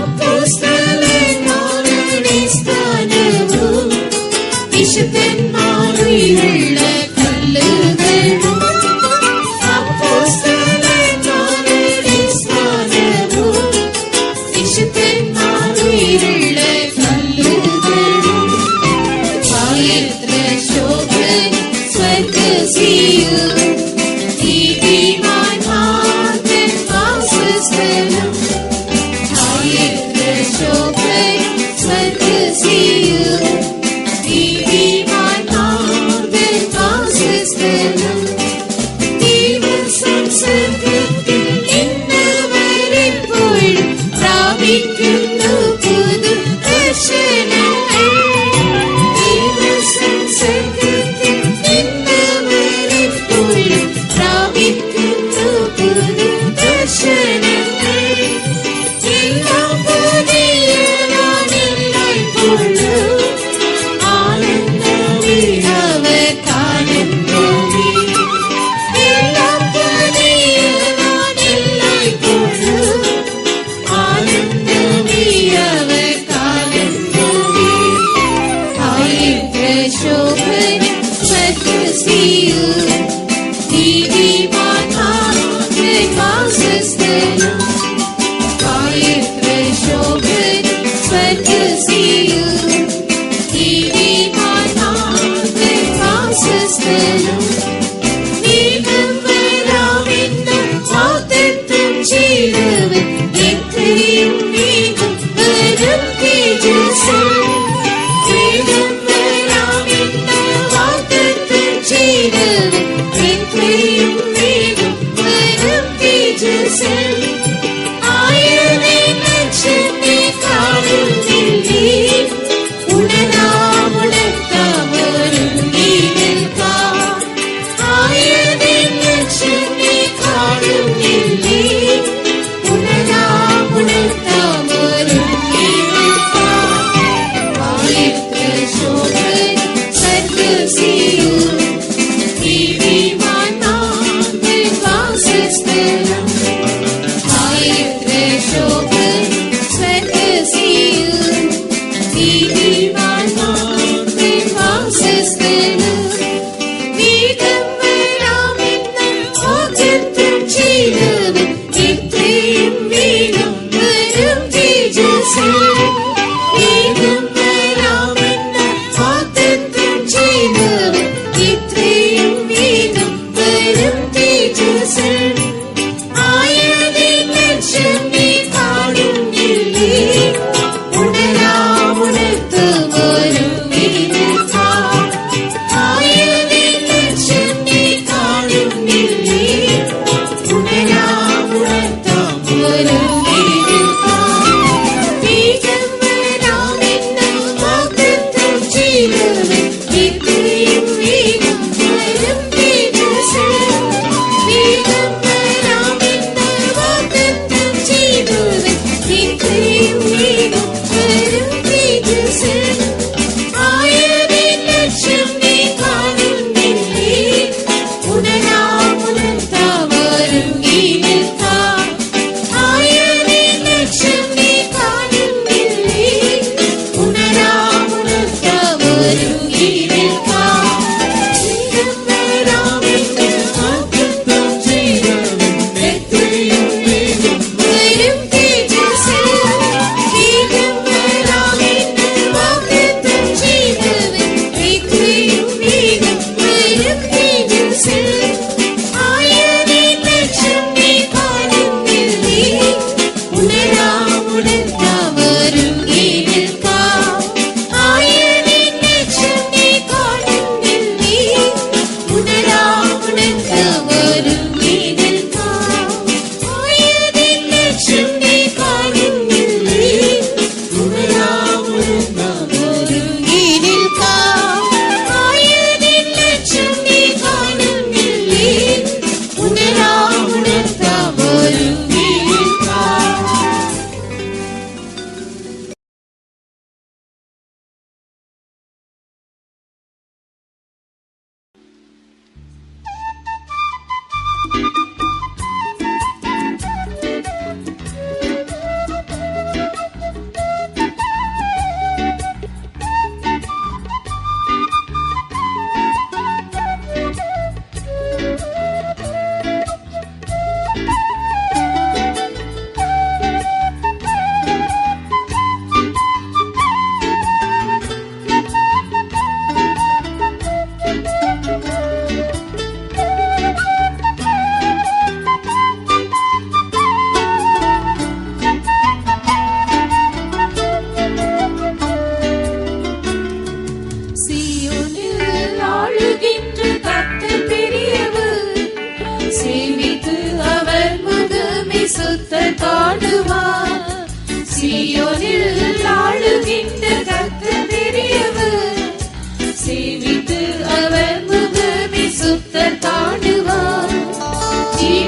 Apostolate knowledge is the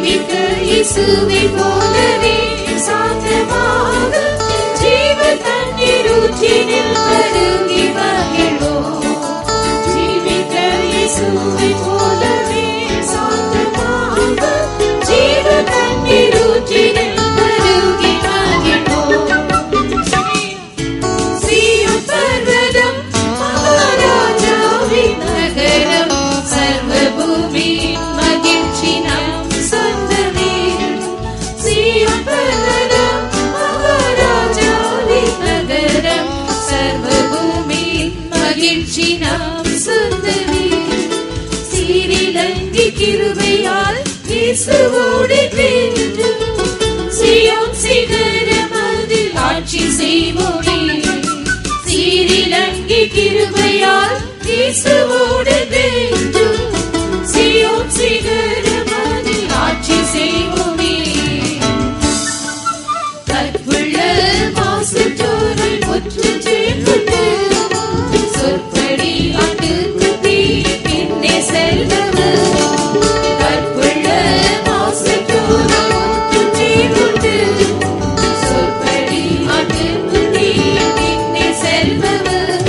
ஜீவிக்க இயேசுவை போலவே சாந்தமாக ஜீவ தண்ணீர் ஊற்றினில் பருகி மகிழ்வோம். ஜீவிக்க இயேசுவை போலவே சாந்தமாக ஜீவ தண்ணீர் ஊற்றினில் பருகி மகிழ்வோம். சீயோன் பர்வதம் மகாராஜாவின் நகரம், சர்வ பூமியின் மகிழ்ச்சி நம் சொந்தமே. சீயோன் பர்வதம் மகாராஜாவின் நகரம், சர்வ பூமியின் மகிழ்ச்சி நம் சொந்தமே. சீரிலங்கி கிருபையால் இயேசுவோடு வென்றோம். சீயோன் சிகரம் அதில் ஆட்சி செய்வோமே. சீரிலங்கி கிருபையால் இயேசுவோடு வென்றோம். சீயோன் சிகரம் அதில் ஆட்சி செய்வோமே. கற்புள்ள மாசுற்றோரை முற்று சேர்ந்து சொற்படி ஆட்டுக்குட்டி பின்னே செல்பவர். கற்புள்ள மாசுற்றோரை முற்று சேர்ந்து சொற்படி ஆட்டுக்குட்டி பின்னே செல்பவர்.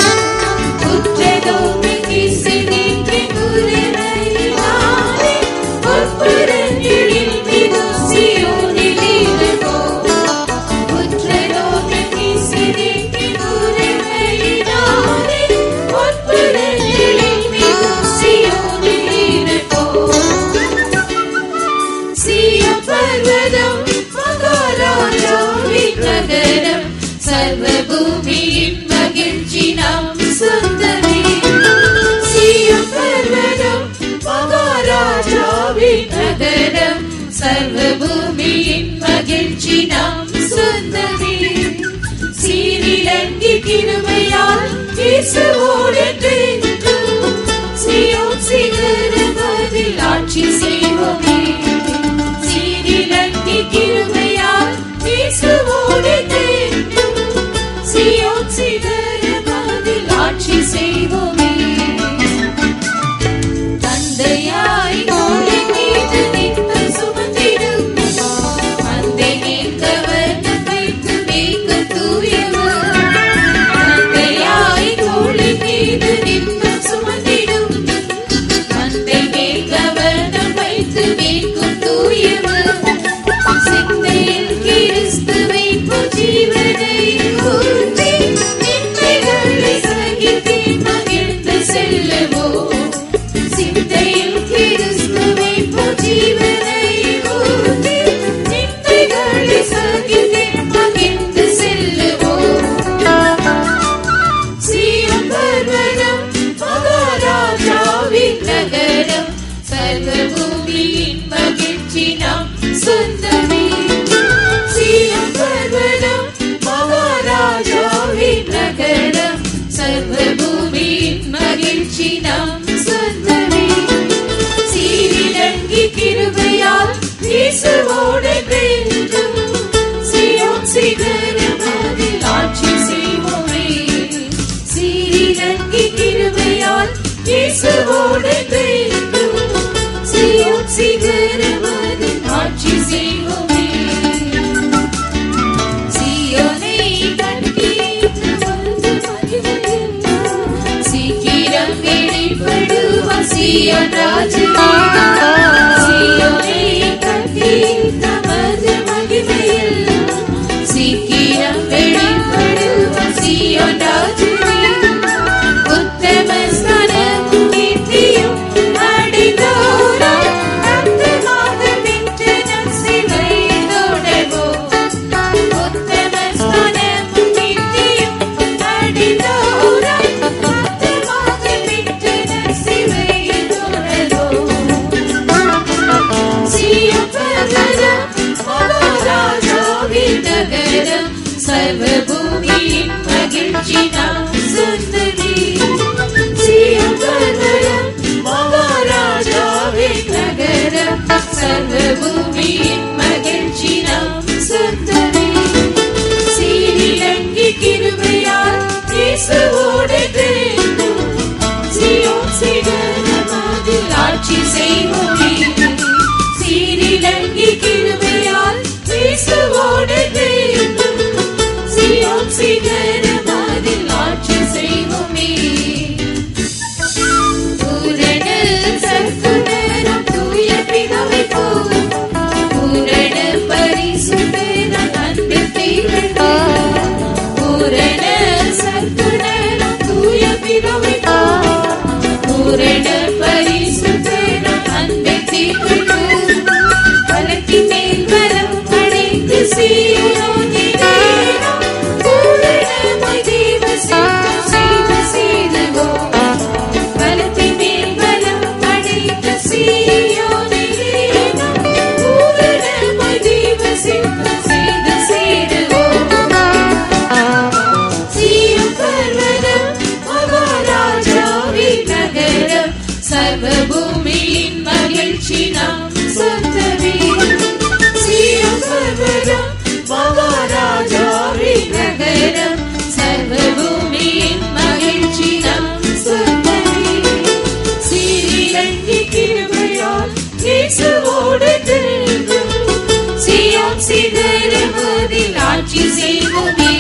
குற்றதோமை கிசினிக்கு குறைவையினாலே பொற்புறங்களில் மிகும் சீயோனில் இருப்போம். குற்றதோமை கிசினிக்கு குறைவையினாலே பொற்புறங்களில் மிகும் சீயோனில் இருப்போம். சீயோன் பர்வதம் மகாராஜாவின் நகரம், சர்வ பூமியின் மகிழ்ச்சி நம் சொந்தமே. சீயோன் பர்வதம் மகாராஜாவின் நகரம், சர்வ பூமியின் மகிழ்ச்சி நம் சொந்தமே. சீரிலங்கி கிருபையால் இயேசுவோடு வென்றோம். சீயோன் சிகரம் அதில் ஆட்சி செய்வோமே. சீரிலங்கி கிருபையால் இயேசுவோடு வென்றோம். சீயோன் சிகரம் அதில் ஆட்சி செய்வோமே. தந்தையாய் தோளின் மீது நித்தம் சுமந்திடும் மந்தை மேல் கவனம் வைத்து மேய்க்கும் தூயவர். தந்தையாய் தோளின் மீது நித்தம் சுமந்திடும் மந்தை மேல் கவனம் வைத்து மேய்க்கும் தூயவர். சிந்தையில் கிறிஸ்துவை போல் ஜீவனை ஊற்றி நிந்தைகளை சகித்து மகிழ்ந்து செல்லுவோம். சிந்தையில் கிறிஸ்துவை போல் ஜீவனை ஊற்றி நிந்தைகளை சகித்து மகிழ்ந்து செல்லுவோம். சீயோன் பர்வதம் மகாராஜாவின் நகரம், சர்வ பூமியின் மகிழ்ச்சி நம் சொந்தமே. சீயோன் பர்வதம் மகாராஜாவின் நகரம், சர்வ பூமியின் மகிழ்ச்சி நம் சொந்தமே. சீரிலங்கி கிருபையால் இயேசுவோடு வென்றோம். சீயோன் சிகரம் அதில் ஆட்சி செய்வோமே. சீரிலங்கி கிருபையால் இயேசுவோடு வென்றோம். சீயோன் சிகரம் அதில் ஆட்சி செய்வோமே. சீயோனை கட்டி வந்து மகிழ்ந்து சீக்கிரம் வெளிப்படுவார் சீயோன் ராஜா. சீயோனை கட்டி தமது மகிமையில் சீக்கிரம் வெளிப்படுவார் சீயோன் ராஜா. உத்தம ஸ்தானமும் கீர்த்தியும் அடைந்தோராய் அந்தமாக நின்று நம் சேவையை தொடர்வோம். உத்தம ஸ்தானமும் கீர்த்தியும் அடைந்தோராய் அந்தமாக நின்று நம் சேவையை தொடர்வோம். சீயோன் பர்வதம் மகாராஜாவின் நகரம், சர்வ பூமியின் மகிழ்ச்சி நம் சொந்தமே. சீயோன் பர்வதம் மகாராஜாவின் நகரம், சர்வ பூமியின் மகிழ்ச்சி நம் சொந்தமே. சீரிலங்கி கிருபையால் இயேசுவோடு வென்றோம். சீயோன் சிகரம் அதில் ஆட்சி செய்வோமே. சீரிலங்கி சீரிலங்கி கிருபையால் இயேசுவோடு தேர்ந்தோம் சீயோன் சிகரம் அதில் ஆட்சி செய்வோமே. பூரண சற்குணரும் தூய பிதாவை போல் பூரண பரிசுத்தரும் அன்பில் திகழ்ந்தோம். பூரண சற்குணரும் தூய பிதாவை போல் பூரண பரிசுத்தரும் அன்பில் திகழ்ந்தோம். பலத்தின் மேல் பலம் அடைந்து சீயோனிலே நாம் பூரணமாய் தேவ சித்தம் செய்து சேருவோம். பலத்தின் மேல் பலம் அடைந்து சீயோனிலே நாம் பூரணமாய் தேவ சித்தம் செய்து சேருவோம். சீயோன் பர்வதம் மகாராஜாவின் நகரம் சர்வ பூமியின் மகிழ்ச்சி நாம் சொந்தமே. சீயோன் பர்வதம் மகாராஜாவின் நகரம் சர்வ பூமியின் மகிழ்ச்சி நாம் சொந்தமே. சீரிலங்கி கிருபையால் இயேசுவோடு தேர்ந்தோம் சீயோன் சிகரம் அதில் ஆட்சி செய்வோமே.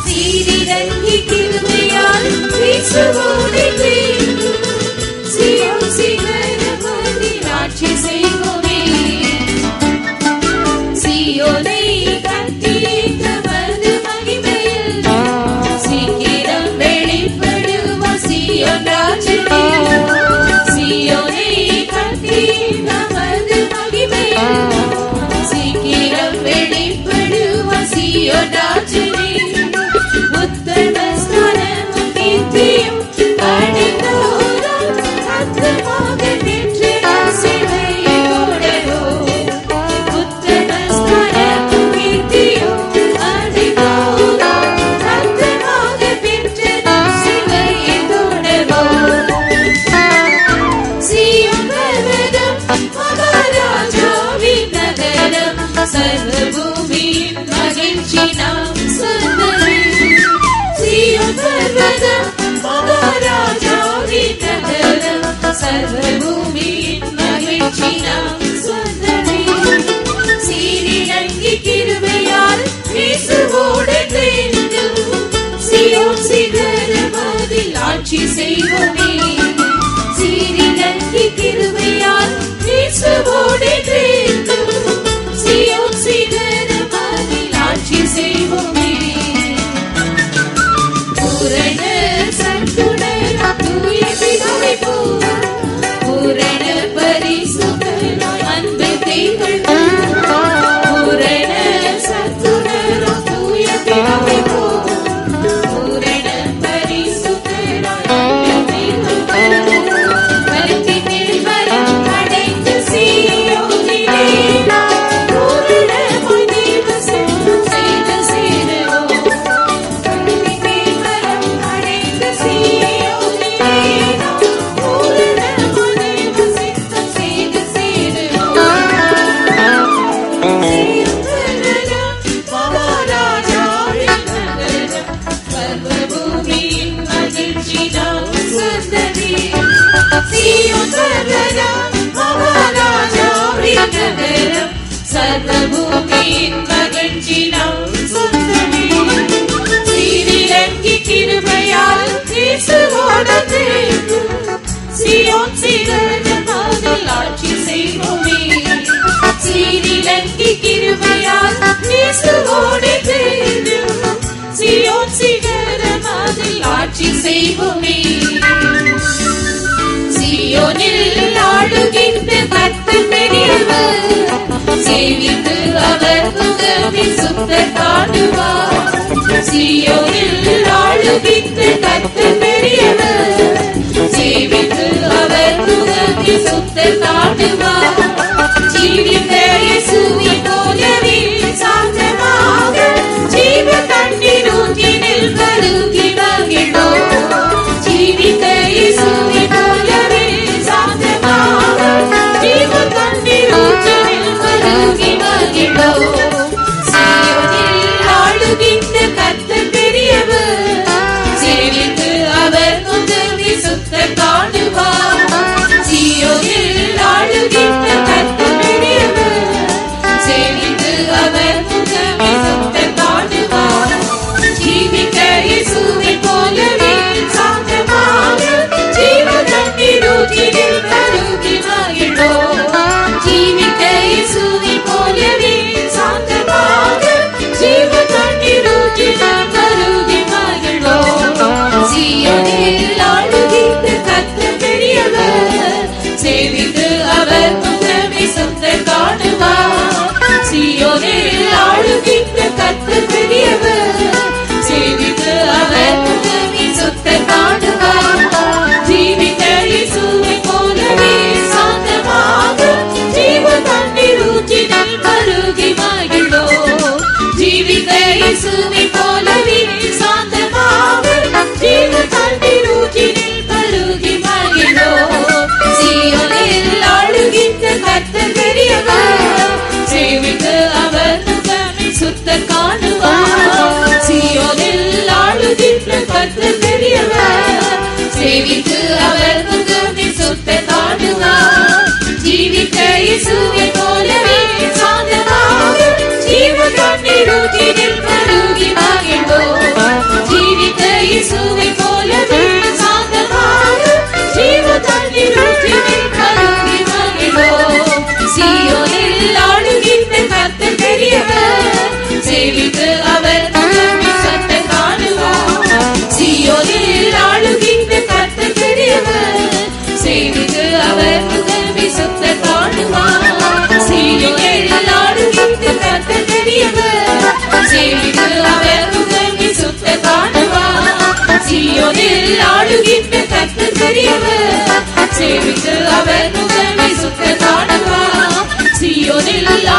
சீரிலங்கி கிருபையால் இயேசுவோடு தேர்ந்தோம் சீயோன் சிகரம் அதில் ஆட்சி செய்வோமே. சீயோனை கட்டிய தமது மகிமையில் சீக்கிரம் வெளிப்படுவார் சீயோன் ராஜனே. சீயோனை கட்டிய தமது மகிமையில் சீக்கிரம் வெளிப்படுவார் சீயோன் ராஜனே. உத்தம ஸ்தானமும் கீர்த்தியும் அடைந்தோரால் அத்தமாக நின்று சேவையை தொடரும். உத்தம ஸ்தானமும் கீர்த்தியும் அடைந்தோரால் அத்தமாக பெற்று சேவையை தொடரும். சீயோன் பர்வதம் மகாராஜாவின் நகரம் சர்வ பூமியின் மகிழ்ச்சி நாம் சொந்தமே. சீயோன் பர்வதம் மகாராஜாவின் நகரம் சர்வ பூமியின் மகிழ்ச்சி நாம் சொந்தமே. சீரிலங்கி கிருபையால் இயேசுவோடு தேர்ந்தோம் சீயோன் சிகரம் அதில் ஆட்சி செய்வோமே. சீரிலங்கி கிருபையால் இயேசுவோடு தேர்ந்தோம் சீயோன் சிகரம் அதில் ஆட்சி செய்வோமே. பூரண சற்குணரும் தூய பிதாவை போல் பூரண பரிசுத்தராய் அன்பில் திகழ்ந்தோம். பூரண சற்குணரும் தூய பிதாவை போல் பூரண பரிசுத்தராய் அன்பில் திகழ்ந்தோம். பலத்தின் மேல் பலம் அடைந்து சீயோனிலே நாம் பூரணமாய் தேவ சித்தம் செய்து சேருவோம். பலத்தின் மேல் பலம் அடைந்து சீயோனிலே நாம் பூரணமாய் தேவ சித்தம் செய்து சேருவோம். சீயோன் பர்வதம் மகாராஜாவின் நகரம் சர்வ பூமியின் மகிழ்ச்சி நாம் சொந்தமே. சீயோன் பர்வதம் மகாராஜாவின் நகரம் சர்வ பூமியின் மகிழ்ச்சி நாம் சொந்தமே. சீரிலங்கி கிருபையால் இயேசுவோடு தேர்ந்தோம் சீயோன் சிகரம் அதில் ஆட்சி செய்வோமே. சீரிலங்கி கிருபையால் இயேசுவோடு தேர்ந்தோம் சீயோன் சிகரம் அதில் ஆட்சி செய்வோமே. சீயோனில் ஆளுகின்ற கர்த்தர் பெரியவர் சேவித்து அவர் முகத்தில் சுத்தர் காணுவார். சீயோனில் ஆளுகின்ற கர்த்தர் பெரியவர் சேவித்து அவர் முகத்தில் சுத்தர் காணுவார். ஜீவித்த இயேசுவைப் போலவே சாந்தமாக ஜீவ தண்ணீர் ஊற்றினில் பருகி மகிழ்வோம். ஜீவித்த இயேசுவைப் போலவே சாந்தமாக ஜீவ தண்ணீர் ஊற்றினில் பருகி மகிழ்வோம். சீயோனில் ஆளுகின்ற கர்த்தர் பெரியவர்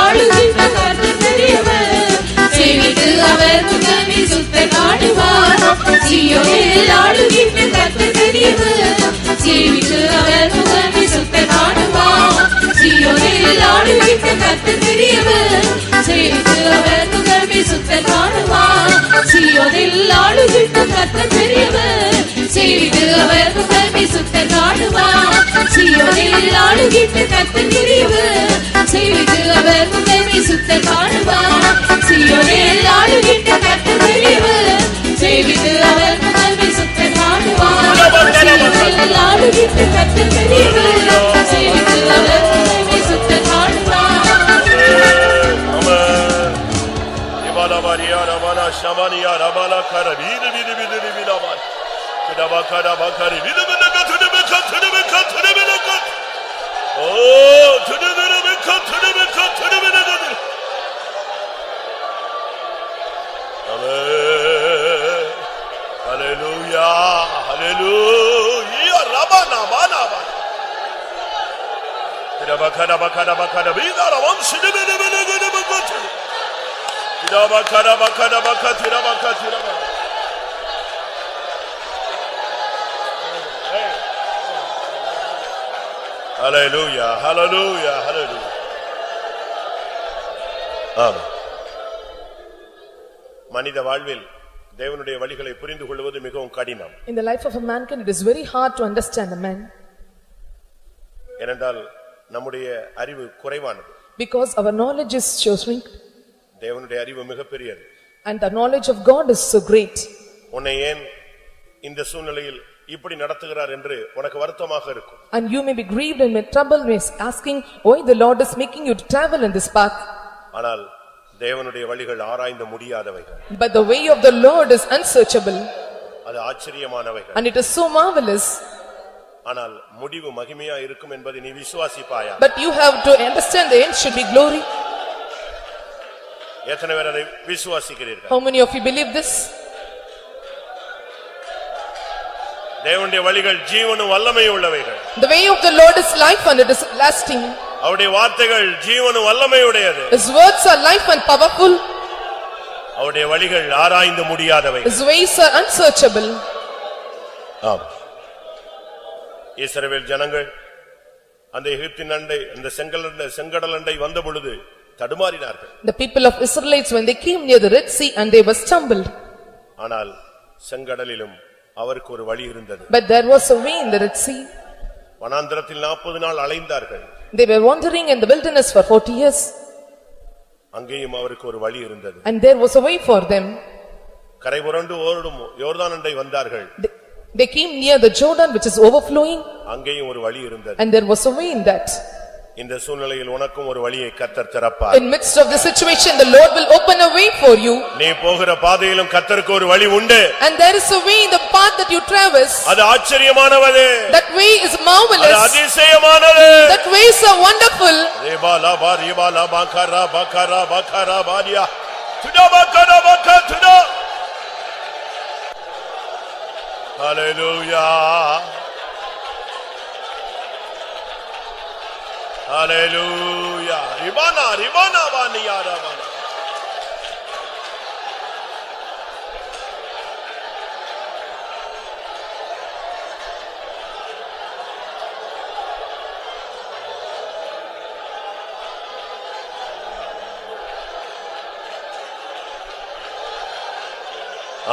ஆளுகின்ற கர்த்தர் பெரியவர். சேவித்து அவர் முகமே சுத்த காணுவார். சீயோனில் ஆளுகின்ற கர்த்தர் பெரியவர். சேவித்து அவர் முகமே சுத்த காணுவார். சீயோனில் ஆளுகின்ற கர்த்தர் பெரியவர். சேவித்து அவர் முகமே சுத்த காணுவார். சீயோனில் ஆளுகின்ற கர்த்தர் பெரியவர். சேவித்து அவர் முகமே சுத்த காணுவார். சீயோனில் ஆளுகின்ற கர்த்தர் பெரியவர். சேவித்து அவர் முகமே சுத்த காணுவார். சீயோனில் ஆளுகின்ற கர்த்தர் பெரியவர். சேவித்து அவர் முகமே சுத்த காணுவார். சீயோனில் ஆளுகின்ற கர்த்தர் பெரியவர். சேவித்து அவர் முகமே சுத்த காணுவார். Maria Ramana Shamania Ramana Kara Vida Vida Vida Vida Vida Kidabakara Bakari Vida Vida to the Beka to the Beka to the Beka. Oh, to the Beka to the Beka to the Beka. Amen. Hallelujah. Hallelujah. Ramana Mana. Kidabakara Bakara Bakara Vida Ram Shida Vida Vida Vida Beka. Tirabakara bakara baka tirabaka tirabaka. Hallelujah, hallelujah, hallelujah. ஆமென். மனித வாழ்வில் தேவனுடைய வழிகளை புரிந்து கொள்வது மிகவும் கடினம். In the life of a mankind it is very hard to understand a man. ஏனென்றால் நம்முடைய அறிவு குறைவானது. Because our knowledge is shrinking. தேவனுடைய அறிவு மிகப்பெரியது. And the knowledge of God is so great. உன்னை ஏன் இந்த சூழ்நிலையில் இப்படி நடத்துகிறார் என்று உனக்கு வருத்தமாக இருக்கும். And you may be grieved and may trouble me asking why the Lord is making you to travel in this path. ஆனால் தேவனுடைய வழிகள் ஆராய்ந்து முடியாதவைகள். But the way of the Lord is unsearchable. அது ஆச்சரியமானவைகள். And it is so marvelous. ஆனால் முடிவு மகிமையா இருக்கும் என்பதை நீ விசுவாசிப்பாயா? But you have to understand the end should be glory. எத்தனை பேர் அதை விசுவாசிக்கிறீர்கள்? How many of you believe this? தேவனுடைய வழிகள் ஜீவனும் வல்லமையும் உள்ளவைகள். The way of the Lord is life and it is lasting. அவருடைய வார்த்தைகள் ஜீவனும் வல்லமையுடையது. His words are life and powerful. அவருடைய வழிகள் ஆராய்ந்து முடியாதவைகள். His ways are unsearchable. ஆம். இஸ்ரவேல் ஜனங்கள் அந்த எகிப்தின் அண்டை அந்த செங்கடல் அண்டை வந்த பொழுது தடுமாறினார்கள். The people of Israelites when they came near the Red Sea and they were stumbled. ஆனால் செங்கடலிலும் அவருக்கு ஒரு வழி இருந்தது. But there was a way in the Red Sea. வனாந்தரத்தில் 40 நாள் அலைந்தார்கள். They were wandering in the wilderness for 40 years. அங்கேயும் அவருக்கு ஒரு வழி இருந்தது. And there was a way for them. கரை புரண்டு ஓடும் யோர்தான் அண்டை வந்தார்கள். They came near the Jordan which is overflowing. அங்கேயும் ஒரு வழி இருந்தது. And there was a way in that. இந்த சூழ்நிலையில் உனக்கும் ஒரு வழியை கர்த்தர் திறப்பார். In midst of the situation the Lord will open a way for you. நீ போகிற பாதையிலும் கர்த்தருக்கு ஒரு வழி உண்டு. And there is a way in the path that you traverse. அது ஆச்சரியமானது. That way is marvelous. அது அதிசயமானது. That ways are wonderful. ரிபாலா பாரிபாலா Baqarah Baqarah Baqarah பாரியா துடா பக்கரா பக்க துடா. Hallelujah. Hallelujah. Ribana, Ribana, Vaniya, Rabana.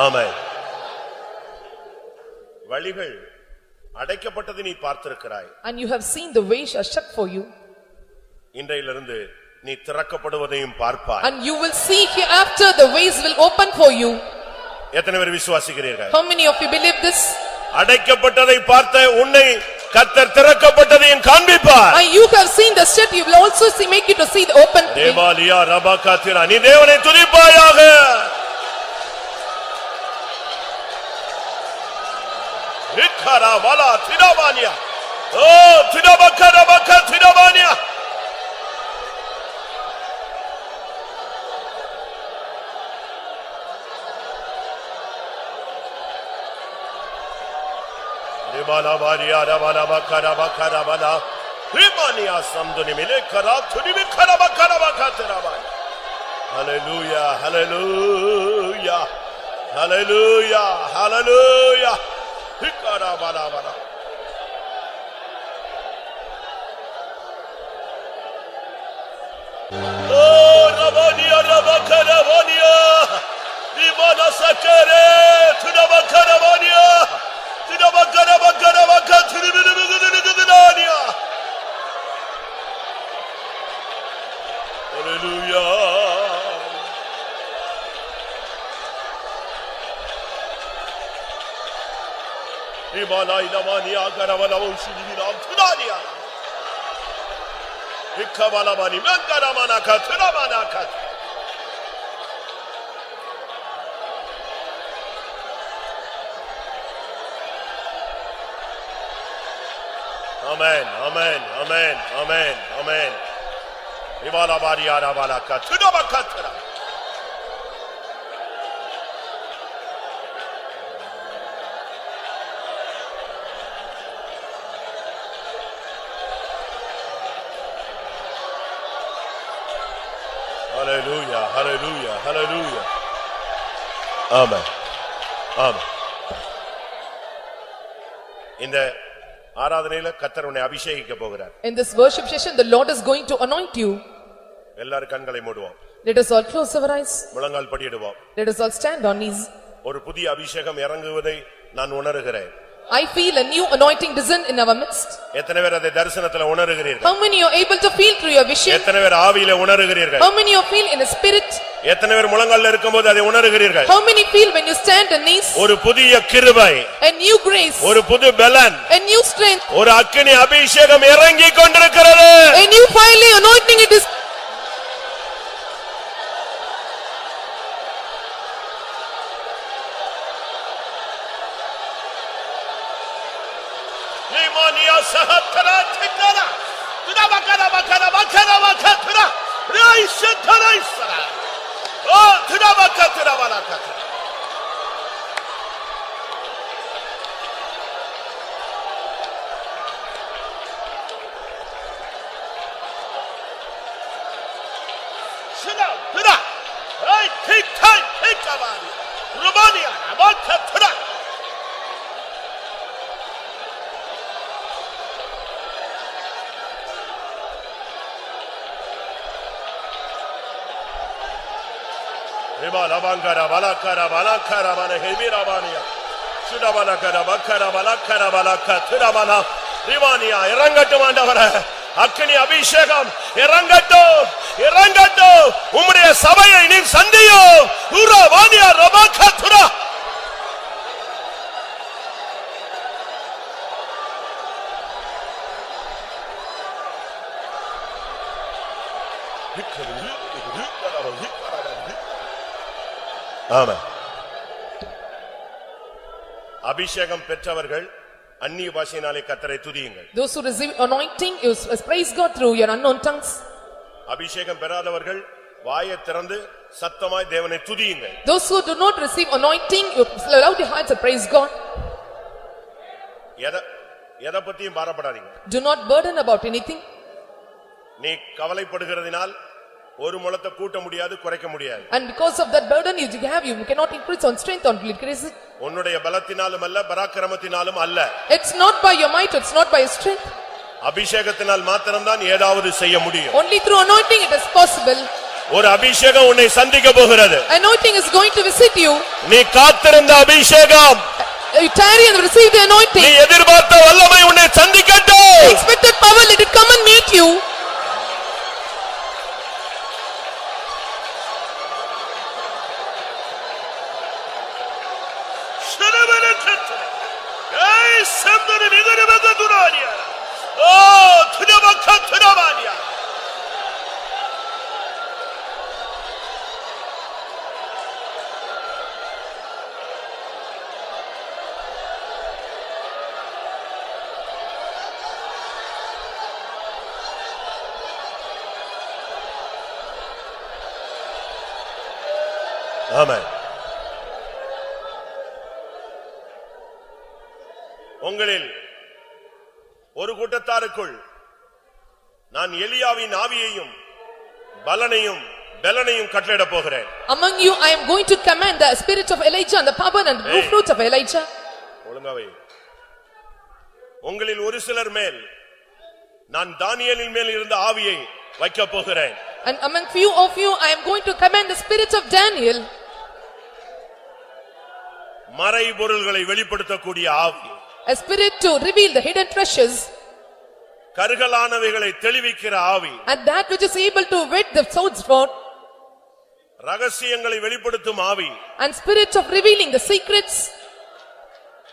Amen. வழிகள் அடைக்கப்பட்டதை நீ பார்த்திருக்கிறாய். And you have seen the ways are shut for you. இன்றையிலிருந்து நீ திறக்கப்படுவதையும் பார்ப்பாய். And you will see hereafter the ways will open for you. எத்தனை பேர் விசுவாசிக்கிறீர்கள்? How many of you believe this? அடைக்கப்பட்டதை பார்த்த உன்னை கர்த்தர் திறக்கப்பட்டதையும் காண்பிப்பார். And you have seen the shut, you will also see make you to see the open. தேவாலியா ரபகாத்திரா நீ தேவனை துதிப்பாயாக. இக்கரா வலா திடவானியா ஓ திடபக்கர பக்க திடவானியா. ரிபாலா பாரியா ரபலா பக்கர பக்கர பலா Rimania samdunimile kara tunimi karaba karaba kateraba. Hallelujah, hallelujah, hallelujah, hallelujah. Hikara bala bala. Oh, Rabania, Rabakarabania, Dimana Sakare, Tunabakarabania, Tunabakarabaka, Tunibidania. Hallelujah. Dimana Inamania, Karavana, Ushidinam, Tunania. Ikabalabani mengaramana katıramana kat. Amen, amen, amen, amen, amen. İbalabari arabala katırama katıra. Hallelujah, hallelujah, hallelujah. Amen. Amen. இந்த ஆராதனையில கர்த்தர் உன்னை அபிஷேகிக்க போகிறார். In this worship session, the Lord is going to anoint you. எல்லாரும் கண்களை மூடுவோம். Let us all close our eyes. முழங்கால் படியிடுவோம். Let us all stand on knees. ஒரு புதிய அபிஷேகம் இறங்குவதை நான் உணர்கிறேன். I feel a new anointing descend in our midst. எத்தனை பேர் அதை தரிசனத்துல உணர்கிறீர்கள்? How many are able to feel through your vision? எத்தனை பேர் ஆவியில உணர்கிறீர்கள்? How many are feel in the spirit? எத்தனை பேர் முழங்கால்ல இருக்கும்போது அதை உணர்கிறீர்கள்? How many feel when you stand on knees? ஒரு புதிய கிருபை, A new grace, ஒரு புது பலன், a new strength, ஒரு அக்கினி அபிஷேகம் இறங்கி கொண்டிருக்கிறது. a new fiery anointing it is. Limania sahatara tikara. Tudabakara bakara bakara bakara. Raisa taraisa. Oh, tudabakara balakara. Shida, tuda. Hey, take time, take abani. Romania, abakara. Ribala bangara balakara balakara bana hebira baniya. Suda balakara bakara balakara balaka tura bana. Ribaniya இறங்கட்டும் ஆண்டவரே. அக்கினி அபிஷேகம் இறங்கட்டும், இறங்கட்டும். உம்முடைய சபையை நீர் சந்தியும். உரா வானியா ரபாக்கா துரா. ஆமென். அபிஷேகம் பெற்றவர்கள் அந்நிய பாஷையினாலே கர்த்தரை துதியுங்கள். Those who receive anointing, you praise God through your unknown tongues. அபிஷேகம் பெறாதவர்கள் வாயை திறந்து சத்தமாய் தேவனை துதியுங்கள். Those who do not receive anointing, you allow your hearts to praise God. எதை பத்தியும் பாரப்படாதீங்க. Do not burden about anything. நீ கவலைப்படுகிறதினால் ஒரு முழத்தை கூட்ட முடியாது, குறைக்க முடியாது. And because of that burden you have, you cannot increase on strength or decrease it. உன்னுடைய பலத்தினாலும் அல்ல, பராக்கிரமத்தினாலும் அல்ல. It's not by your might, it's not by your strength. அபிஷேகத்தினால் மாத்திரம்தான் ஏதாவது செய்ய முடியும். Only through anointing it is possible. ஒரு அபிஷேகம் உன்னை சந்திக்க போகிறது. Anointing is going to visit you. நீ காத்திருந்த அபிஷேகம், You tarry and receive the anointing. நீ எதிர்பார்த்த வல்லமை உன்னை சந்திக்கட்டும். Expected power, let it come and meet you. ஆமென். உங்களில் ஒரு கூட்டத்தாருக்குள் நான் எலியாவின் ஆவியையும் பலனையும் பெலனையும் கட்டளையிட போகிறேன். Among you I am going to command the spirit of Elijah and the power and fruit of Elijah. ஒழுங்காவே உங்களில் ஒரு சிலர் மேல் நான் தானியேலின் மேல் இருந்த ஆவியை வைக்க போகிறேன். And among few of you I am going to command the spirit of Daniel. மறைபொருள்களை வெளிப்படுத்தக்கூடிய ஆவி. A spirit to reveal the hidden treasures. கருகலானவைகளை தெளிவிக்கிற ஆவி. And that which is able to whet the sword's sword. ரகசியங்களை வெளிப்படுத்தும் ஆவி. And spirit of revealing the secrets.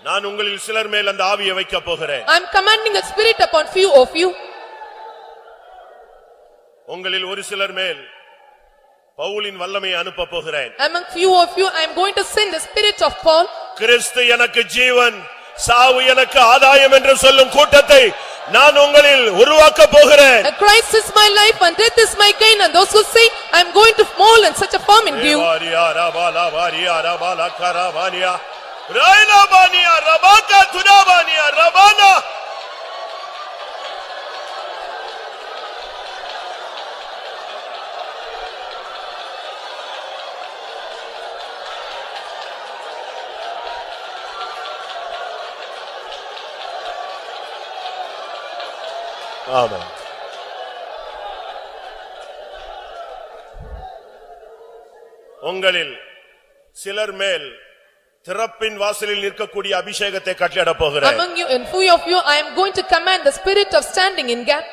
நான் உங்களில் சிலர் மேல் அந்த ஆவியை வைக்க போகிறேன். I am commanding a spirit upon few of you. உங்களில் ஒரு சிலர் மேல் பவுலின் வல்லமையை அனுப்ப போகிறேன். Among few of you I am going to send the spirit of Paul. கிறிஸ்து எனக்கு ஜீவன், சாவு எனக்கு ஆதாயம் என்று சொல்லும் கூட்டத்தை நான் உங்களில் உருவாக்க போகிறேன். Christ is my life and death is my gain, and those who say I am going to mold in such a form in you. ஆமென். உங்களில் சிலர் மேல் திறப்பின் வாசலில் நிற்கக்கூடிய அபிஷேகத்தை கட்டளையிட போகிறேன். Among you and few of you I am going to command the spirit of standing in gap.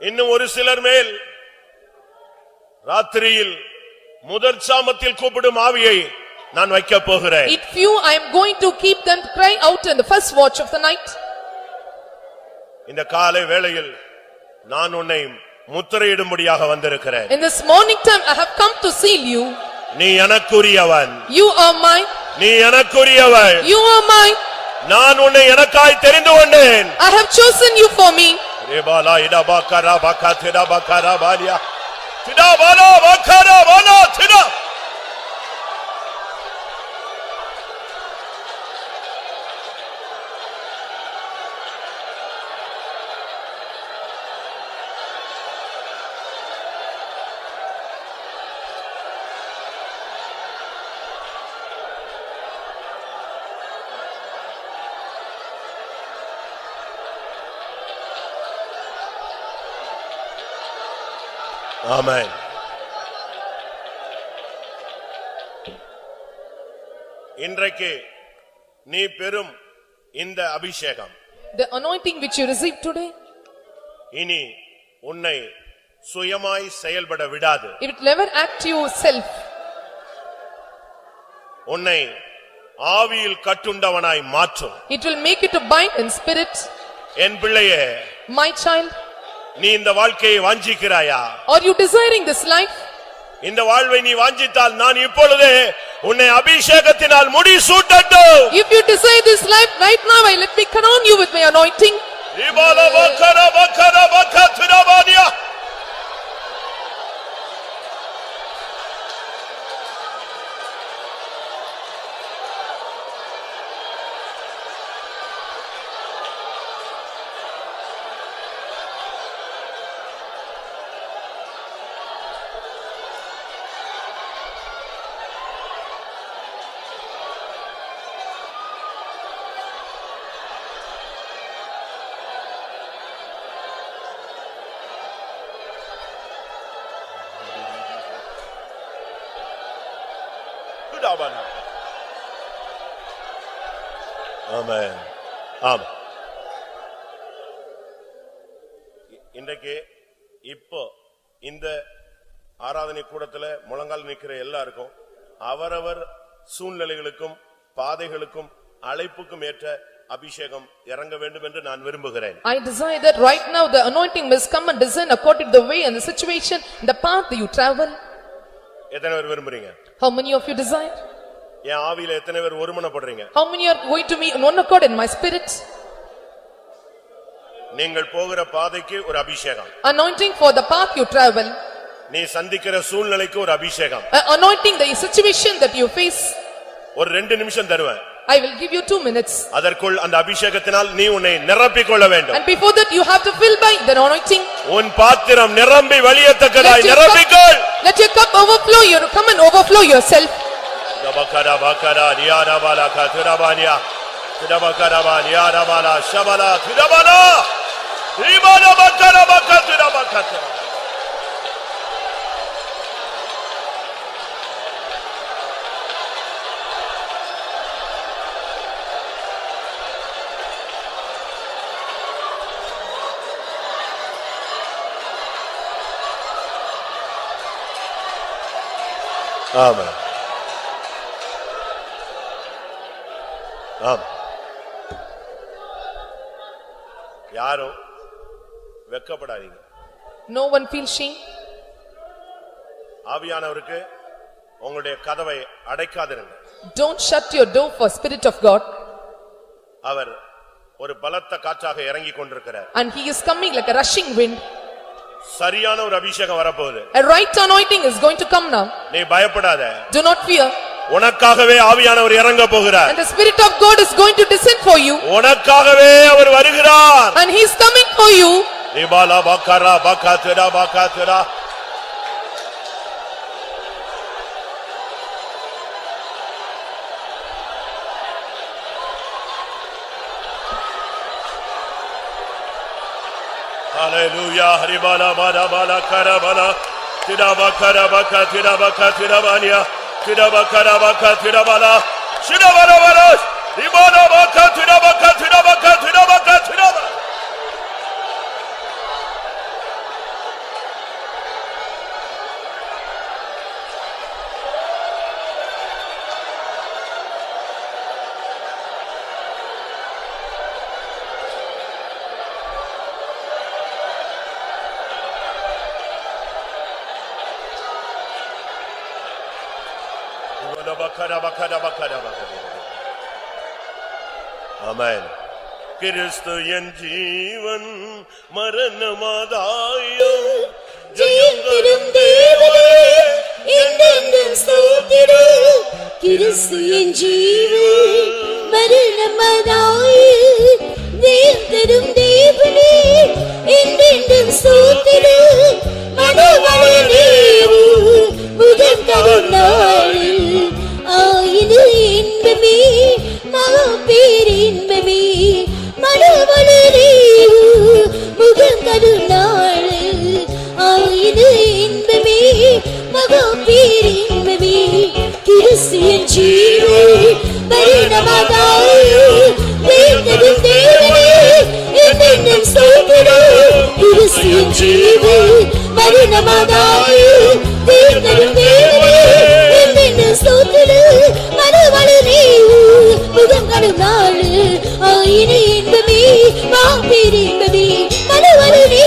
இன்னும் ஒரு சிலர் மேல் ராத்திரியில் முதல் சாமத்தில் கூப்பிடும் ஆவியை நான் வைக்க போகிறேன். It few I am going to keep them cry out in the first watch of the night. இந்த காலை வேளையில் நான் உன்னை முத்திரையிடும்படியாக வந்திருக்கிறேன். In this morning time I have come to seal you. நீ எனக்குரியவன். You are mine. நீ எனக்குரியவள். You are mine. நான் உன்னை எனக்காய் தெரிந்து கொண்டேன். I have chosen you for me. ரேபாலா இடபாக்கரா பக்கத்திடா Baqarah Ballia திடா Bala Baqarah Bala திடா. ஆமென். இன்றைக்கு நீ பெறும் இந்த அபிஷேகம், The anointing which you received today, இனி உன்னை சுயமாய் செயல்பட விடாது. it will never act to yourself. உன்னை ஆவியில் கட்டுண்டவனாய் மாற்றும். It will make you to bind in spirit. என் பிள்ளையே, My child, நீ இந்த வாழ்க்கையை வாஞ்சிக்கிறாயா? are you desiring this life? இந்த வாழ்வை நீ வாஞ்சித்தால் நான் இப்பொழுதே உன்னை அபிஷேகத்தினால் முடி சூட்டட்டும். If you desire this life right now, let me crown you with my anointing. ரிபாலா Baqarah Baqarah பக்கத்திடா Ballia. ஆமென். ஆமென். இன்றைக்கு இப்போ இந்த ஆராதனை கூடத்துல முழங்கால் நிக்கிற எல்லாருக்கும் அவரவர் சூழ்நிலைகளுக்கும் பாதைகளுக்கும் அழைப்புக்கும் ஏற்ற அபிஷேகம் இறங்க வேண்டும் என்று நான் விரும்புகிறேன். I desire that right now the anointing must come and descend according to the way and the situation, the path that you travel. எத்தனை பேர் விரும்புறீங்க? How many of you desire? என் ஆவியில எத்தனை பேர் ஒருமனப்படுறீங்க? How many are going to be in one accord in my spirit? நீங்கள் போகிற பாதைக்கு ஒரு அபிஷேகம். Anointing for the path you travel. நீ சந்திக்கிற சூழ்நிலைக்கு ஒரு அபிஷேகம். Anointing the situation that you face. ஒரு 2 நிமிஷம் தருவேன். I will give you 2 minutes. அதற்குள் அந்த அபிஷேகத்தினால் நீ உன்னை நிரப்பிக் கொள்ள வேண்டும். And before that you have to fill by the anointing. உன் பாத்திரம் நிரம்பி வழியத்தக்கதாய் நிரப்பிக்கொள். Let your cup overflow. You come and overflow yourself. Dabakara bakara niara bala katurabania. Dabakara niara bala shabala tudabana. Ibana bakara bakatura bakatura. ஆமென். ஆம். யாரும் வெட்கப்படாதீங்க. No one feel shame. ஆவியானவருக்கு உங்களுடைய கதவை அடைக்காதிருங்க. Don't shut your door for Spirit of God. அவர் ஒரு பலத்த காற்றாக இறங்கிக் கொண்டிருக்கிறார். And he is coming like a rushing wind. சரியான ஒரு அபிஷேகம் வரப்போகுது. A right anointing is going to come now. நீ பயப்படாத. Do not fear. உனக்காகவே ஆவியானவர் இறங்க போகிறார். And the Spirit of God is going to descend for you. உனக்காகவே அவர் வருகிறார். And he is coming for you. இபாலா Baqarah பக்கதுரா பக்கதுரா. Hallelujah. Haribala bala bala karabala. Tiraba karabaka tirabaka tirabania. Tiraba karabaka tirabala. Shirabala bala. Ribala baka tirabaka tirabaka tirabaka tirabala. Amen. கிறிஸ்து என் ஜீவன் மரணமாதாயம் ஜெயம் தரும் தேவனே என்றென்றும் ஸ்தோத்திரம். கிறிஸ்து என் ஜீவன் மரணமாதாயம் ஜெயம் தரும் தேவனே என்றென்றும் ஸ்தோத்திரம். மனவளே முதல் கருணாளில் ஆயினு இன்பமே மகா பேரின்பமே. மனவளே முதல் கருணாளில் ஆயினு இன்பமே மகா பேரின்பமே. கிறிஸ்து என் ஜீவன் மரணமாதாயம் ஜெயம் தரும் தேவனே என்றென்றும் ஸ்தோத்திரம். கிறிஸ்து என் ஜீவன் மரணமாதாயம் ஜெயம் தரும் தேவனே என்றென்றும் ஸ்தோத்திரம். மனவளே முதல் கருணாளில் ஆயினு இன்பமே மகா பேரின்பமே. மனவளே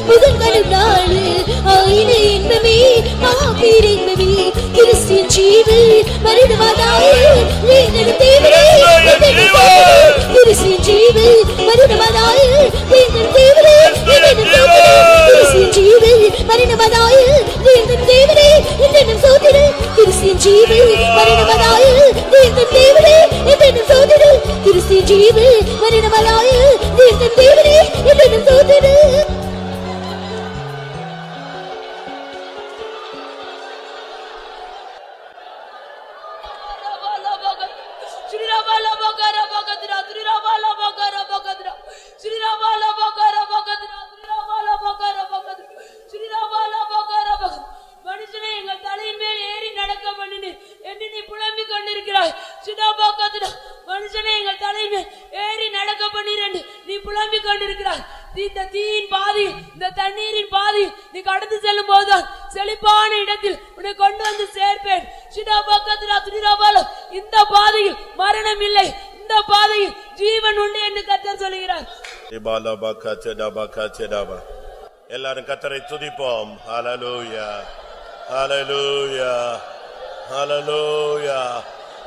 முதல் கருணாளில் ஆயினு இன்பமே மகா பேரின்பமே. கிறிஸ்து என் ஜீவன் மரணமாதாயம் ஜெயம் தரும் தேவனே என்றென்றும் ஸ்தோத்திரம். கிறிஸ்து என் ஜீவன் மரணமாதாயம் ஜெயம் தரும் தேவனே என்றென்றும் ஸ்தோத்திரம். கிறிஸ்து என் ஜீவன் மரணமாதாயம் ஜெயம் தரும் தேவனே என்றென்றும் ஸ்தோத்திரம். கிறிஸ்து என் ஜீவன் மரணமாதாயம் ஜெயம் தரும் தேவனே என்றென்றும் ஸ்தோத்திரம். கிறிஸ்து என் ஜீவன் மரணமாதாயம் ஜெயம் தரும் தேவனே என்றென்றும் ஸ்தோத்திரம். மனுஷனை எங்கள் தலையின் மேல் ஏறி நடக்க பண்ணினு என்று நீ புலம்பிக் கொண்டிருக்கிறாய். சிடாபாக்கத்திடா மனுஷனை எங்கள் தலையின் மேல் ஏறி நடக்க பண்ணிரண்டு நீ புலம்பிக் கொண்டிருக்கிறாய். இந்த தீயின் பாதி இந்த தண்ணீரின் பாதி நீ கடந்து செல்லும் போதுதான் செழிப்பான இடத்தில் உன்னை கொண்டு வந்து சேர்ப்பேன். சிடாபாக்கத்திடா துரிராபால இந்த பாதையில் மரணம் இல்லை, இந்த பாதையில் ஜீவன் உண்டு என்று கர்த்தர் சொல்கிறார். எல்லாரும் கர்த்தரை துதிப்போம். ஹல்லேலூயா ஹல்லேலூயா ஹல்லேலூயா.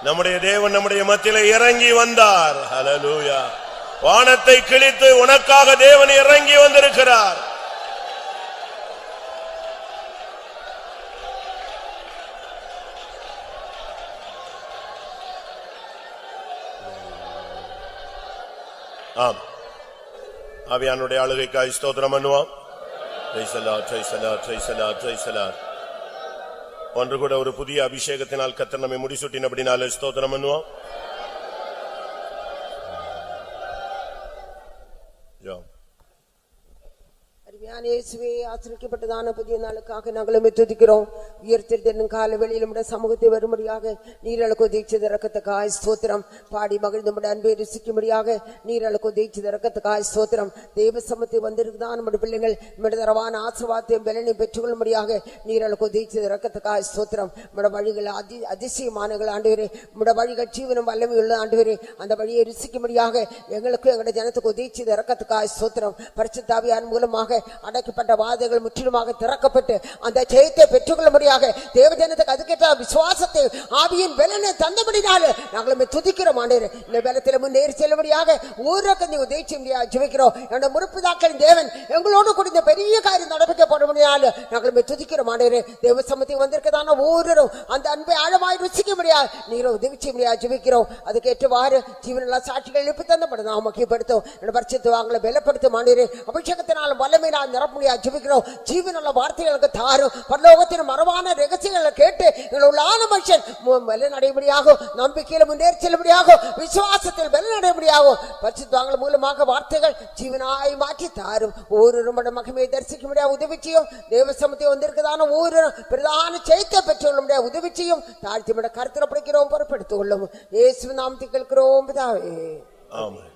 நம்முடைய தேவன் நம்முடைய மத்தியிலே இறங்கி வந்தார். ஹல்லேலூயா. வானத்தை கிழித்து உனக்காக தேவன் இறங்கி வந்திருக்கிறார். ஆம். ஆவியானுடைய ஆளுகைக்காய் ஸ்தோத்திரம் பண்ணுவோம். ஒன்று கூட ஒரு புதிய அபிஷேகத்தினால் கர்த்தர் நம்மை முடிசூட்டினபடினாலே ஸ்தோத்திரம் பண்ணுவோம். அருமையான இயேசுவே, ஆசீர்வதிக்கப்பட்டதான புதிய நாளுக்காக நாங்கள் துதிக்கிறோம். உயர்த்திருந்த கால வெளியில் நம்முடைய சமூகத்தை வரும்படியாக நீரளுக்கு உதவிச்சது இறக்கத்துக்காய் ஸ்தோத்திரம். பாடி மகிழ்ந்து நம்முடைய அன்பை ருசிக்கும்படியாக நீரளுக்கு உதவிச்சது இறக்கத்துக்காய் ஸ்தோத்திரம். தேவ சமத்தை வந்திருக்குதான் நம்முடைய பிள்ளைகள் நம்முடைய தரவான ஆசீர்வாதத்தையும் பலனையும் பெற்றுக்கொள்ளும்படியாக நீரளுக்கு உதவிச்சது இறக்கத்துக்காய் ஸ்தோத்திரம். நம்முடைய வழிகள் அதிசயமானங்கள் ஆண்டவரே, நம்முடைய வழிகள் ஜீவனம் வல்லமை உள்ள ஆண்டவரே, அந்த வழியை ருசிக்கும்படியாக எங்களுக்கும் எங்களுடைய ஜனத்துக்கு உதவிச்சது இறக்கத்துக்காய் ஸ்தோத்திரம். பரிசுத்த ஆவியார் மூலமாக அடக்கப்பட்ட வாதைகள் முற்றிலுமாக திறக்கப்பட்டு அந்த ஜெயத்தை பெற்றுக்கொள்ளும்படியாக தேவஜனத்துக்கு அதுக்கேற்ற விசுவாசத்தை ஆவியின் பலனை தந்தபடினாலே நாங்கள் துதிக்கிறோம் ஆண்டவரே. இந்த பலத்தில் முன்னேறி செல்லும்படியாக ஊருக்கு நீ உதவி செய்ய ஜெபிக்கிறோம். என்னோட முற்பிதாக்களின் தேவன் எங்களோடு கூட இந்த பெரிய காரியம் நடப்பிக்கப்படும்படியால் நாங்கள் துதிக்கிறோம் ஆண்டவரே. தேவ சமூகத்துக்கு வந்திருக்கதான ஒவ்வொருவரும் அந்த அன்பை ஆழமாய் ருசிக்க முடியாது நீரோ உதவி செய்ய முடியாது ஜெபிக்கிறோம். அதுக்கேற்றவாறு ஜீவனெல்லாம் சாட்சிகள் எழுப்பி தந்தப்படும் நாம் முக்கியப்படுத்தும். என்னோட பரிசுத்த வாங்களை பலப்படுத்தும் ஆண்டவரே. அபிஷேகத்தினால் வல்லமை நிரப்புடியா ஜெபிக்கிறோம். ஜீவனுள்ள வார்த்தைகளுக்கு தாரும். பரலோகத்தின் மரபான ரகசியங்களை கேட்டு எங்களுள்ளான மனுஷன் பலனடைபடியாகும். நம்பிக்கையில் முன்னேறி செல்லும்படியாகும். விசுவாசத்தில் பலனடைபடியாகும். பரிசுத்தவான்கள் மூலமாக வார்த்தைகள் ஜீவனாய் மாற்றி தாரும். ஒவ்வொரு மகிமையை தரிசிக்க முடியாது உதவி செய்யும். தேவ சமூகத்தை வந்திருக்கதான ஒவ்வொரு பிரதான ஜெயத்தை பெற்றுக்கொள்ள முடியாது உதவி செய்யும். தாழ்த்தி கருத்தில் பிடிக்கிறோம், பொறுப்படுத்திக் கொள்ளும். இயேசு நாமத்தை கேட்கிறோம் பிதாவே. ஆமென்.